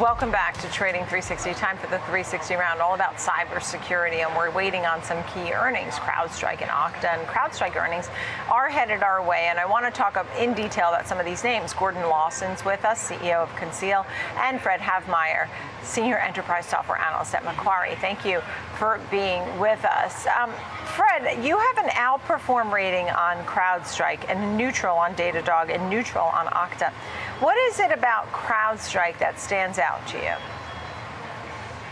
Welcome back to Trading 360. Time for the 360 round, all about cybersecurity, and we're waiting on some key earnings. Crowdstrike and OKTA, and Crowdstrike earnings are headed our way, and I want to talk in detail about some of these names. Gordon Lawson's with us, CEO of Conceal, and Fred Havemeyer, Senior Enterprise Software Analyst at Macquarie. Thank you for being with us. Fred, you have an outperform rating on Crowdstrike and neutral on Datadog and neutral on OKTA. What is it about Crowdstrike that stands out to you?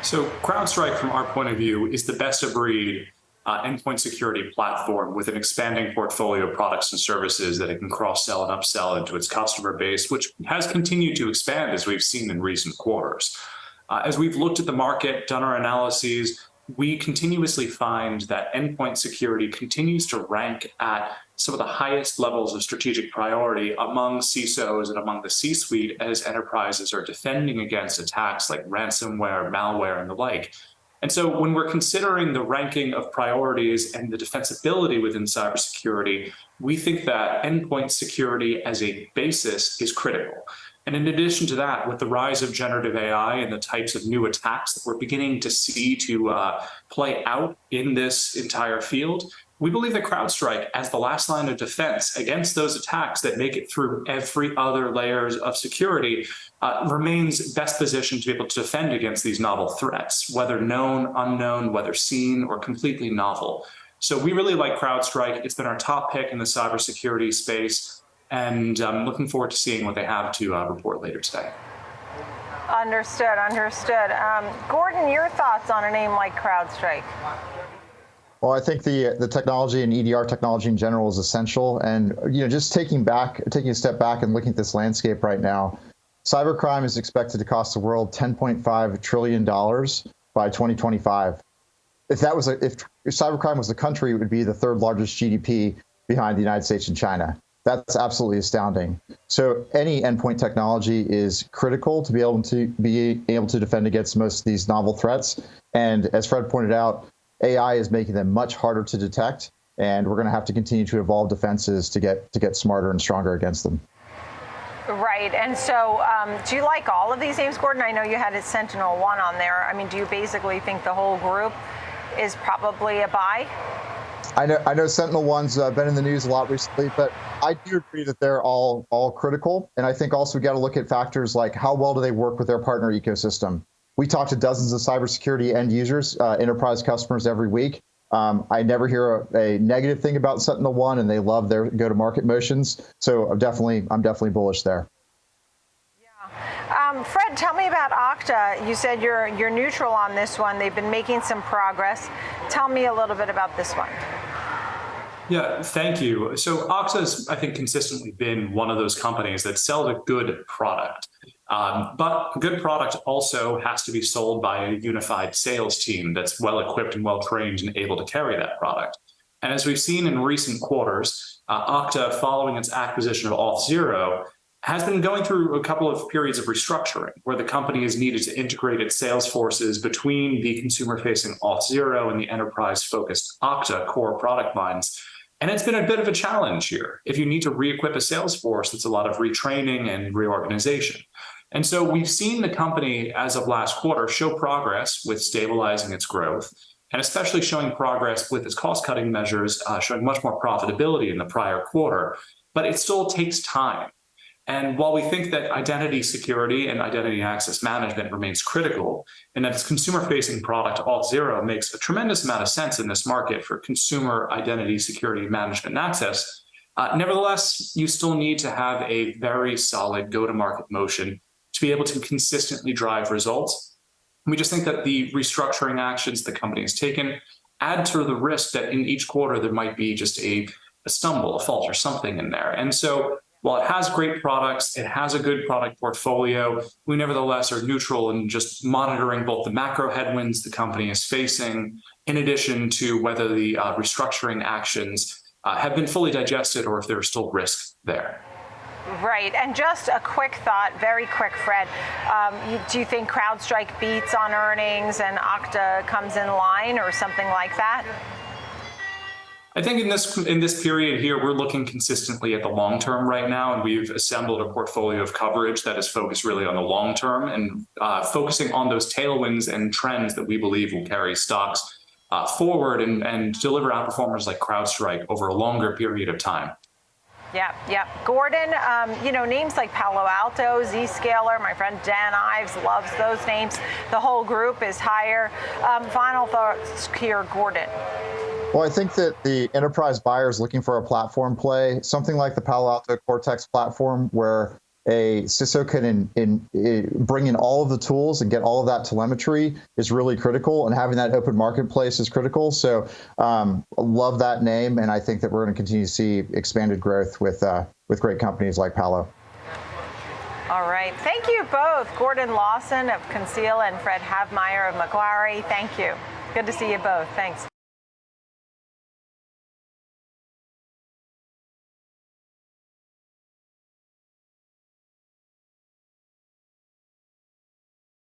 So Crowdstrike, from our point of view, is the best of breed endpoint security platform with an expanding portfolio of products and services that it can cross-sell and upsell into its customer base, which has continued to expand as we've seen in recent quarters. As we've looked at the market, done our analyses, we continuously find that endpoint security continues to rank at some of the highest levels of strategic priority among CISOs and among the C-suite as enterprises are defending against attacks like ransomware, malware, and the like. And so when we're considering the ranking of priorities and the defensibility within cybersecurity, we think that endpoint security as a basis is critical. And in addition to that, with the rise of generative AI and the types of new attacks that we're beginning to see to play out in this entire field, we believe that Crowdstrike, as the last line of defense against those attacks that make it through every other layers of security, remains best positioned to be able to defend against these novel threats, whether known, unknown, whether seen, or completely novel. So we really like Crowdstrike. It's been our top pick in the cybersecurity space, and I'm looking forward to seeing what they have to report later today. Understood. Gordon, your thoughts on a name like Crowdstrike? Well, I think the technology and EDR technology in general is essential. And just taking a step back and looking at this landscape right now, cybercrime is expected to cost the world $10.5 trillion by 2025. If cybercrime was the country, it would be the third largest GDP behind the United States and China. That's absolutely astounding. So any endpoint technology is critical to be able to defend against most of these novel threats. And as Fred pointed out, AI is making them much harder to detect, and we're going to have to continue to evolve defenses to get smarter and stronger against them. Right, and so do you like all of these names, Gordon? I know you had a Sentinel-1 on there. I mean, do you basically think the whole group is probably a buy? I know Sentinel-1's been in the news a lot recently, but I do agree that they're all critical. And I think also we got to look at factors like how well do they work with their partner ecosystem. We talk to dozens of cybersecurity end users, enterprise customers every week. I never hear a negative thing about Sentinel-1, and they love their go-to-market motions. So I'm definitely bullish there. Yeah. Fred, tell me about OKTA. You said you're neutral on this one. They've been making some progress. Tell me a little bit about this one. Yeah, thank you. So OKTA's, I think, consistently been one of those companies that sells a good product. But a good product also has to be sold by a unified sales team that's well-equipped and well-trained and able to carry that product. And as we've seen in recent quarters, OKTA, following its acquisition of Auth0, has been going through a couple of periods of restructuring where the company has needed to integrate its sales forces between the consumer-facing Auth0 and the enterprise-focused OKTA core product lines. And it's been a bit of a challenge here. If you need to re-equip a sales force, it's a lot of retraining and reorganization. And so we've seen the company, as of last quarter, show progress with stabilizing its growth, and especially showing progress with its cost-cutting measures, showing much more profitability in the prior quarter. But it still takes time. And while we think that identity security and identity access management remains critical, and that its consumer-facing product, Auth0, makes a tremendous amount of sense in this market for consumer identity security management and access, nevertheless, you still need to have a very solid go-to-market motion to be able to consistently drive results. And we just think that the restructuring actions the company has taken add to the risk that in each quarter there might be just a stumble, a fault, or something in there. And so while it has great products, it has a good product portfolio, we nevertheless are neutral in just monitoring both the macro headwinds the company is facing, in addition to whether the restructuring actions have been fully digested or if there's still risk there. Right, and just a quick thought, very quick, Fred. Do you think Crowdstrike beats on earnings and OKTA comes in line or something like that? I think in this period here, we're looking consistently at the long term right now, and we've assembled a portfolio of coverage that is focused really on the long term and focusing on those tailwinds and trends that we believe will carry stocks forward and deliver outperformers like CrowdStrike over a longer period of time. Yeah. Gordon, names like Palo Alto, Zscaler, my friend Dan Ives loves those names. The whole group is higher. Final thoughts here, Gordon. Well, I think that the enterprise buyer is looking for a platform play, something like the Palo Alto Cortex platform, where a CISO can bring in all of the tools and get all of that telemetry is really critical, and having that open marketplace is critical. So love that name, and I think that we're going to continue to see expanded growth with great companies like Palo. All right. Thank you both, Gordon Lawson of Conceal and Fred Havemeyer of Macquarie. Thank you. Good to see you both. Thanks.